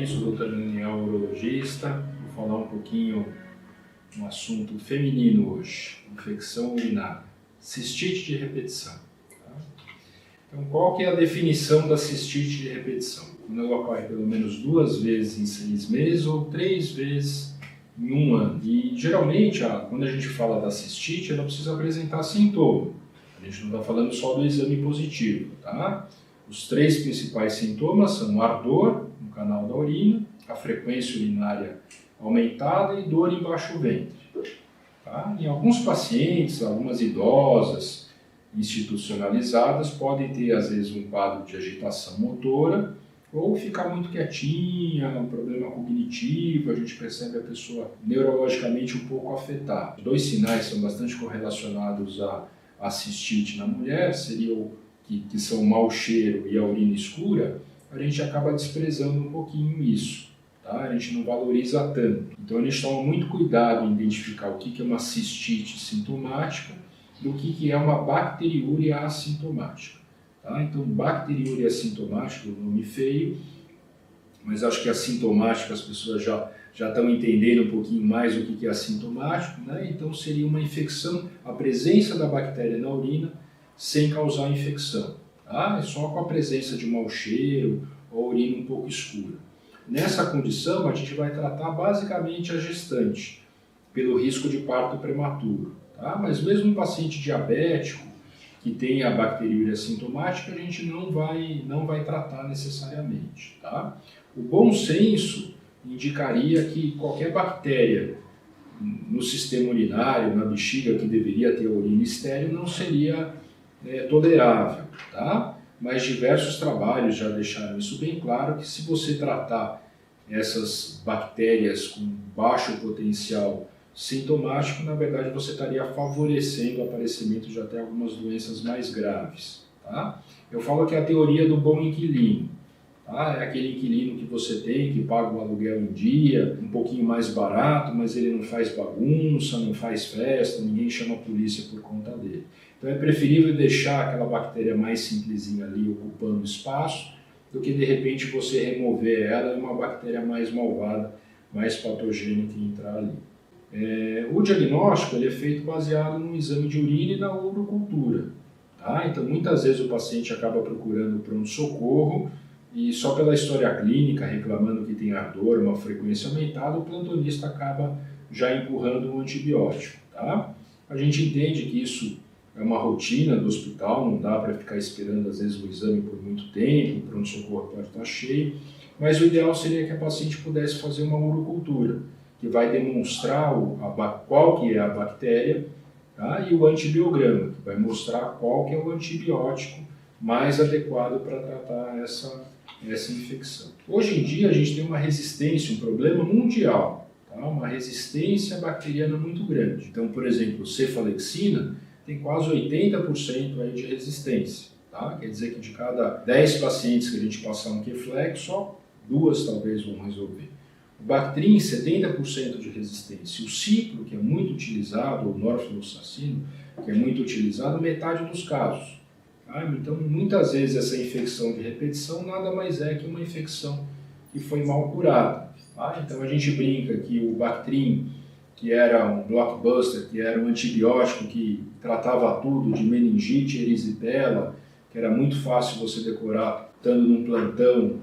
bem? Sou o Dr. Daniel, urologista. Vou falar um pouquinho um assunto feminino hoje, infecção urinária, cistite de repetição. Tá? Então, qual que é a definição da cistite de repetição? Quando ela ocorre pelo menos 2 vezes em 6 meses ou 3 vezes em 1 ano. E geralmente, quando a gente fala da cistite, ela precisa apresentar sintoma. A gente não está falando só do exame positivo, tá? Os 3 principais sintomas são ardor no canal da urina, a frequência urinária aumentada e dor embaixo do ventre. Tá? Em alguns pacientes, algumas idosas institucionalizadas podem ter às vezes um quadro de agitação motora ou ficar muito quietinha, um problema cognitivo, a gente percebe a pessoa neurologicamente um pouco afetada. Os 2 sinais são bastante correlacionados à cistite na mulher, seriam que são o mau cheiro e a urina escura, a gente acaba desprezando um pouquinho isso, tá? A gente não valoriza tanto. Então a gente toma muito cuidado em identificar o que é uma cistite sintomática do que é uma bacteriúria assintomática. Tá? Então bacteriúria assintomática, um nome feio, mas acho que assintomática as pessoas já estão entendendo um pouquinho mais o que é assintomático, né? Então seria uma infecção, a presença da bactéria na urina, sem causar infecção. Tá? É só com a presença de mau cheiro ou urina um pouco escura. Nessa condição, a gente vai tratar basicamente a gestante, pelo risco de parto prematuro. Tá? Mas mesmo um paciente diabético, que tem a bacteriúria sintomática, a gente não vai tratar necessariamente. Tá? O bom senso indicaria que qualquer bactéria no sistema urinário, na bexiga, que deveria ter a urina estéril, não seria tolerável, tá? Mas diversos trabalhos já deixaram isso bem claro, que se você tratar essas bactérias com baixo potencial sintomático, na verdade você estaria favorecendo o aparecimento de até algumas doenças mais graves, tá? Eu falo que é a teoria do bom inquilino, tá? É aquele inquilino que você tem, que paga o aluguel em dia, um pouquinho mais barato, mas ele não faz bagunça, não faz festa, ninguém chama a polícia por conta dele. Então é preferível deixar aquela bactéria mais simplesinha ali ocupando espaço, do que de repente você remover ela e uma bactéria mais malvada, mais patogênica entrar ali. O diagnóstico ele é feito baseado no exame de urina e na urocultura. Tá? Então muitas vezes o paciente acaba procurando o pronto-socorro e só pela história clínica, reclamando que tem ardor, uma frequência aumentada, o plantonista acaba já empurrando um antibiótico. Tá? A gente entende que isso é uma rotina do hospital, não dá para ficar esperando às vezes o exame por muito tempo, o pronto-socorro pode estar cheio, mas o ideal seria que a paciente pudesse fazer uma urocultura, que vai demonstrar qual que é a bactéria, tá? E o antibiograma, que vai mostrar qual que é o antibiótico mais adequado para tratar essa infecção. Hoje em dia a gente tem uma resistência, um problema mundial, tá? Uma resistência bacteriana muito grande. Então, por exemplo, cefalexina tem quase 80% aí de resistência. Tá? Quer dizer que de cada 10 pacientes que a gente passar um Q-Flex, só 2 talvez vão resolver. O Bactrim, 70% de resistência. O Cipro, que é muito utilizado, ou Norfloxacino, que é muito utilizado, metade dos casos. Tá? Então, muitas vezes essa infecção de repetição nada mais é que uma infecção que foi mal curada. Tá? Então, a gente brinca que o Bactrim, que era um blockbuster, que era um antibiótico que tratava tudo, de meningite, erisipela, que era muito fácil você decorar, estando num plantão,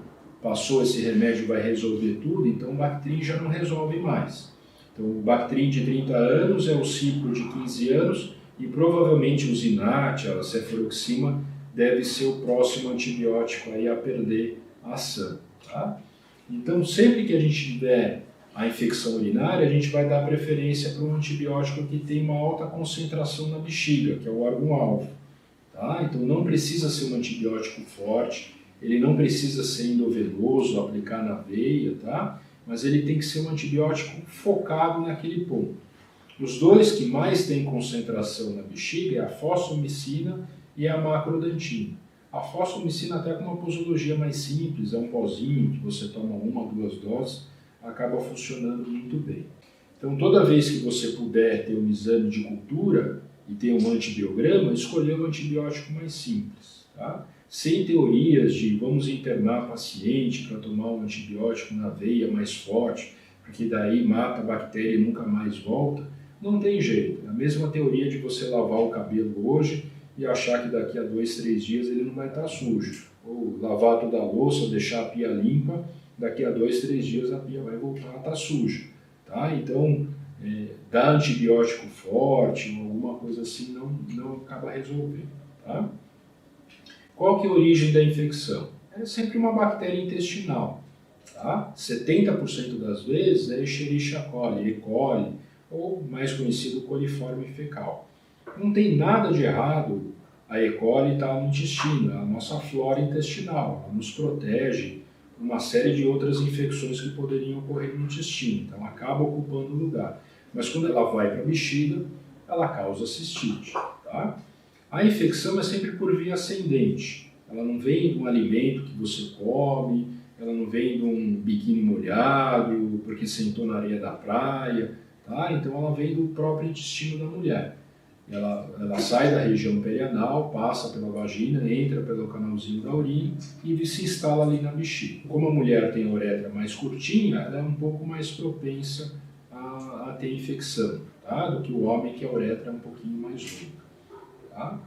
passou esse remédio, vai resolver tudo, então o Bactrim já não resolve mais. Então o Bactrim de 30 anos é o Cipro de 15 anos e provavelmente o Zinat, a Cefuroxima, deve ser o próximo antibiótico aí a perder a ação. Tá? Então sempre que a gente tiver a infecção urinária, a gente vai dar preferência para um antibiótico que tem uma alta concentração na bexiga, que é o órgão-alvo. Tá? Então não precisa ser um antibiótico forte, ele não precisa ser endovenoso, aplicar na veia, tá? Mas ele tem que ser um antibiótico focado naquele ponto. Os 2 que mais têm concentração na bexiga é a fosfomicina e a macrodantina. A fosfomicina até com uma posologia mais simples, é um pozinho que você toma 1 ou 2 doses, acaba funcionando muito bem. Então, toda vez que você puder ter um exame de cultura e ter um antibiograma, escolher um antibiótico mais simples. Tá? sem teorias de vamos internar paciente para tomar um antibiótico na veia mais forte, porque daí mata a bactéria e nunca mais volta, não tem jeito. É a mesma teoria de você lavar o cabelo hoje e achar que daqui a 2, 3 dias ele não vai estar sujo. Ou lavar toda a louça, deixar a pia limpa, daqui a 2, 3 dias a pia vai voltar a estar suja. Tá? Então, dar antibiótico forte ou alguma coisa assim não acaba resolvendo. Tá? Qual que é a origem da infecção? É sempre uma bactéria intestinal. Tá? 70% das vezes é Escherichia coli, E. coli, ou mais conhecido coliforme fecal. Não tem nada de errado a E. coli estar no intestino, é a nossa flora intestinal, ela nos protege de uma série de outras infecções que poderiam ocorrer no intestino, então acaba ocupando o lugar. Mas quando ela vai para a bexiga, ela causa cistite. Tá? A infecção é sempre por via ascendente, ela não vem de um alimento que você come, ela não vem de um biquíni molhado, porque sentou na areia da praia, tá? Então ela vem do próprio intestino da mulher. Ela sai da região perianal, passa pela vagina, entra pelo canalzinho da urina e se instala ali na bexiga. Como a mulher tem a uretra mais curtinha, ela é um pouco mais propensa a ter infecção, tá? Do que o homem, que a uretra é um pouquinho mais longa. Tá?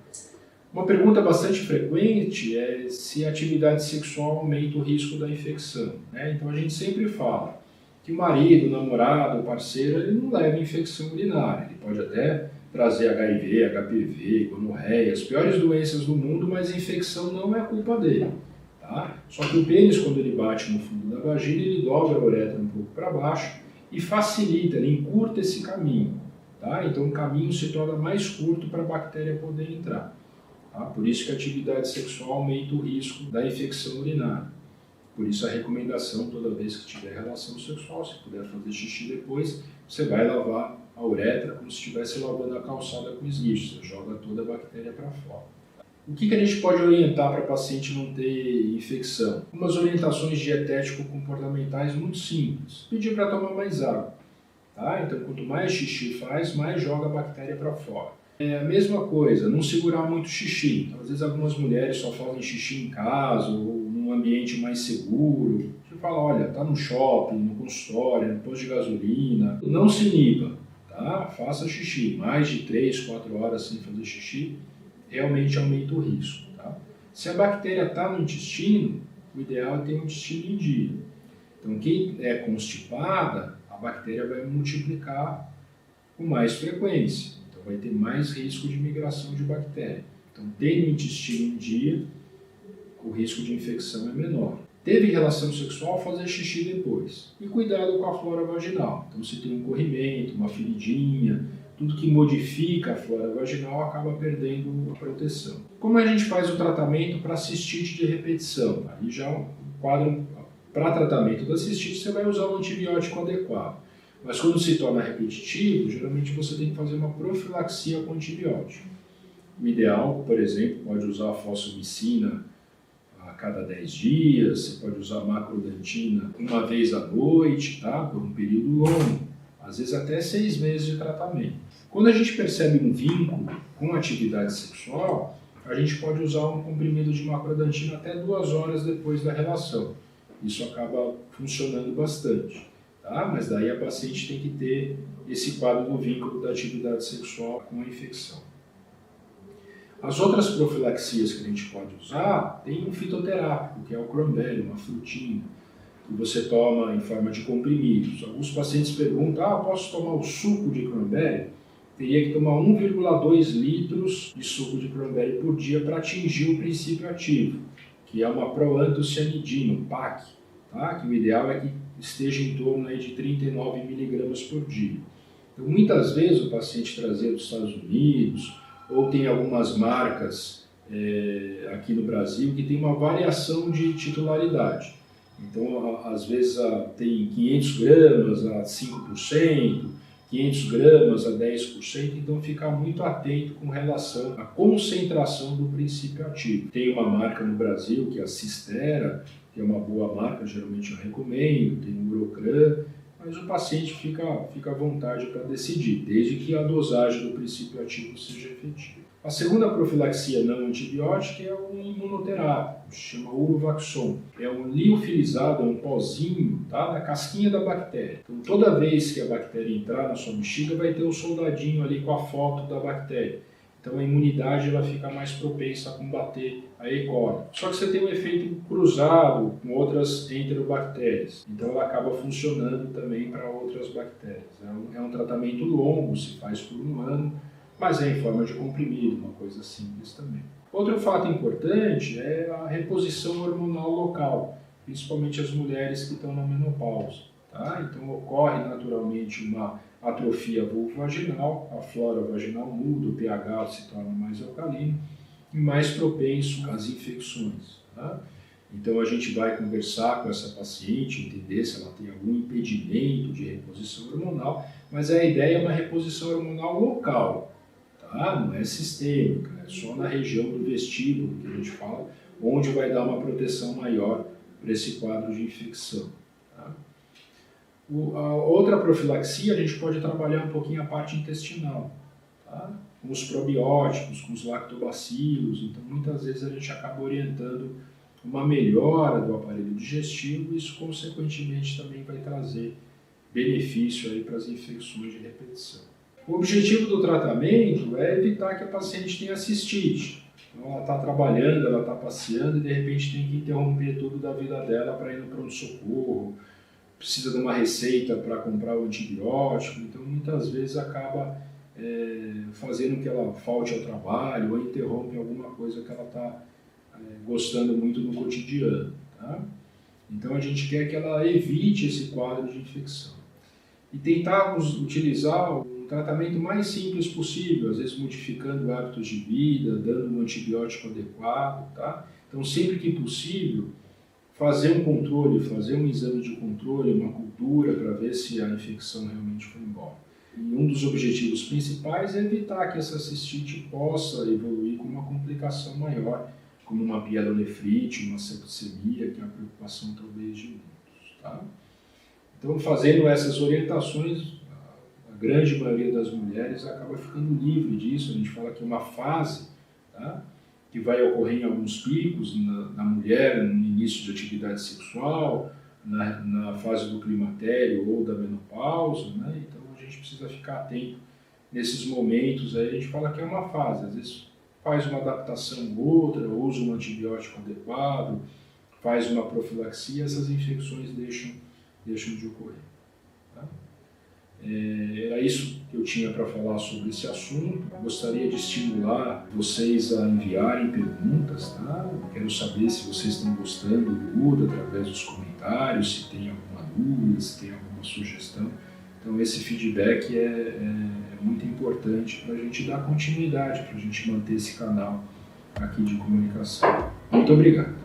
Uma pergunta bastante frequente é se a atividade sexual aumenta o risco da infecção. Né? Então a gente sempre fala que o marido, o namorado, o parceiro, ele não leva infecção urinária. Ele pode até trazer HIV, HPV, gonorreia, as piores doenças do mundo, mas a infecção não é culpa dele. Tá? Só que o pênis, quando ele bate no fundo da vagina, ele dobra a uretra um pouco para baixo e facilita, ele encurta esse caminho. Tá? Então o caminho se torna mais curto para a bactéria poder entrar. Tá? Por isso que a atividade sexual aumenta o risco da infecção urinária. Por isso a recomendação, toda vez que tiver relação sexual, se puder fazer xixi depois, você vai lavar a uretra como se estivesse lavando a calçada com esguicho, você joga toda a bactéria para fora. O que a gente pode orientar para o paciente não ter infecção? Umas orientações dietético-comportamentais muito simples. Pedir para tomar mais água. Tá? Então, quanto mais xixi faz, mais joga a bactéria para fora. É a mesma coisa, não segurar muito xixi. Então, às vezes algumas mulheres só fazem xixi em casa ou num ambiente mais seguro. Você fala, olha, tá no shopping, no consultório, no posto de gasolina. Não se iniba, tá? Faça xixi. Mais de 3, 4 horas sem fazer xixi, realmente aumenta o risco. Tá? Se a bactéria está no intestino, o ideal é ter um intestino em dia. Então, quem é constipada, a bactéria vai multiplicar com mais frequência. Então, vai ter mais risco de migração de bactéria. Então, tendo o intestino em dia, o risco de infecção é menor. Teve relação sexual, fazer xixi depois. E cuidado com a flora vaginal. Então, se tem um corrimento, uma feridinha, tudo que modifica a flora vaginal acaba perdendo a proteção. Como a gente faz o tratamento para cistite de repetição? Aí já o quadro, para tratamento da cistite, você vai usar um antibiótico adequado. Mas quando se torna repetitivo, geralmente você tem que fazer uma profilaxia com antibiótico. O ideal, por exemplo, pode usar a fosfomicina a cada 10 dias, você pode usar macrodantina uma vez à noite, tá? Por um período longo, às vezes até 6 meses de tratamento. Quando a gente percebe um vínculo com a atividade sexual, a gente pode usar um comprimido de macrodantina até 2 horas depois da relação. Isso acaba funcionando bastante. Tá? Mas daí a paciente tem que ter esse quadro do vínculo da atividade sexual com a infecção. As outras profilaxias que a gente pode usar, tem um fitoterápico, que é o cranberry, uma frutinha, que você toma em forma de comprimidos. Alguns pacientes perguntam, posso tomar o suco de cranberry? Teria que tomar 1,2 litros de suco de cranberry por dia para atingir o princípio ativo, que é uma proantocianidina, um PAC, tá? Que o ideal é que esteja em torno aí de 39 miligramas por dia. Então, muitas vezes o paciente trazido dos Estados Unidos, ou tem algumas marcas aqui no Brasil que tem uma variação de titularidade. Então, às vezes tem 500 gramas a 5%, 500 gramas a 10%, então ficar muito atento com relação à concentração do princípio ativo. Tem uma marca no Brasil que é a Cistera, que é uma boa marca, geralmente eu recomendo, tem o Urocran, mas o paciente fica à vontade para decidir, desde que a dosagem do princípio ativo seja efetiva. A segunda profilaxia não antibiótica é um imunoterápico, se chama Uluvaxon. É um liofilizado, é um pozinho, tá, da casquinha da bactéria. Então, toda vez que a bactéria entrar na sua bexiga, vai ter um soldadinho ali com a foto da bactéria. Então, a imunidade ela fica mais propensa a combater a E. coli. Só que você tem um efeito cruzado com outras enterobactérias. Então, ela acaba funcionando também para outras bactérias. É um tratamento longo, se faz por um ano, mas é em forma de comprimido, uma coisa simples também. Outro fato importante é a reposição hormonal local, principalmente as mulheres que estão na menopausa. Tá? Então ocorre naturalmente uma atrofia vulvovaginal, a flora vaginal muda, o pH se torna mais alcalino e mais propenso às infecções. Tá? Então a gente vai conversar com essa paciente, entender se ela tem algum impedimento de reposição hormonal, mas a ideia é uma reposição hormonal local. Não é sistêmica, é só na região do vestíbulo que a gente fala, onde vai dar uma proteção maior para esse quadro de infecção. Tá? A outra profilaxia, a gente pode trabalhar um pouquinho a parte intestinal, tá? Com os probióticos, com os lactobacilos, então muitas vezes a gente acaba orientando uma melhora do aparelho digestivo e isso consequentemente também vai trazer benefício aí para as infecções de repetição. O objetivo do tratamento é evitar que a paciente tenha cistite. Então, ela está trabalhando, ela está passeando e de repente tem que interromper tudo da vida dela para ir no pronto-socorro, precisa de uma receita para comprar o antibiótico, então muitas vezes acaba fazendo que ela falte ao trabalho ou interrompe alguma coisa que ela está gostando muito no cotidiano. Tá? Então a gente quer que ela evite esse quadro de infecção. E tentar utilizar o tratamento mais simples possível, às vezes modificando hábitos de vida, dando um antibiótico adequado, tá? Então, sempre que possível, fazer um controle, fazer um exame de controle, uma cultura, para ver se a infecção realmente foi embora. E um dos objetivos principais é evitar que essa cistite possa evoluir com uma complicação maior, como uma pielonefrite, uma septicemia, que é a preocupação talvez de muitos, tá? Então, fazendo essas orientações, a grande maioria das mulheres acaba ficando livre disso. A gente fala que é uma fase, tá? Que vai ocorrer em alguns picos na mulher, no início de atividade sexual, na fase do climatério ou da menopausa, né? Então a gente precisa ficar atento nesses momentos. Aí a gente fala que é uma fase, às vezes faz uma adaptação ou outra, usa um antibiótico adequado, faz uma profilaxia, essas infecções deixam de ocorrer. Tá? Era isso que eu tinha para falar sobre esse assunto. Gostaria de estimular vocês a enviarem perguntas, tá? Quero saber se vocês estão gostando do UDA através dos comentários, se tem alguma dúvida, se tem alguma sugestão. Então esse feedback é muito importante para a gente dar continuidade, para a gente manter esse canal aqui de comunicação. Muito obrigado.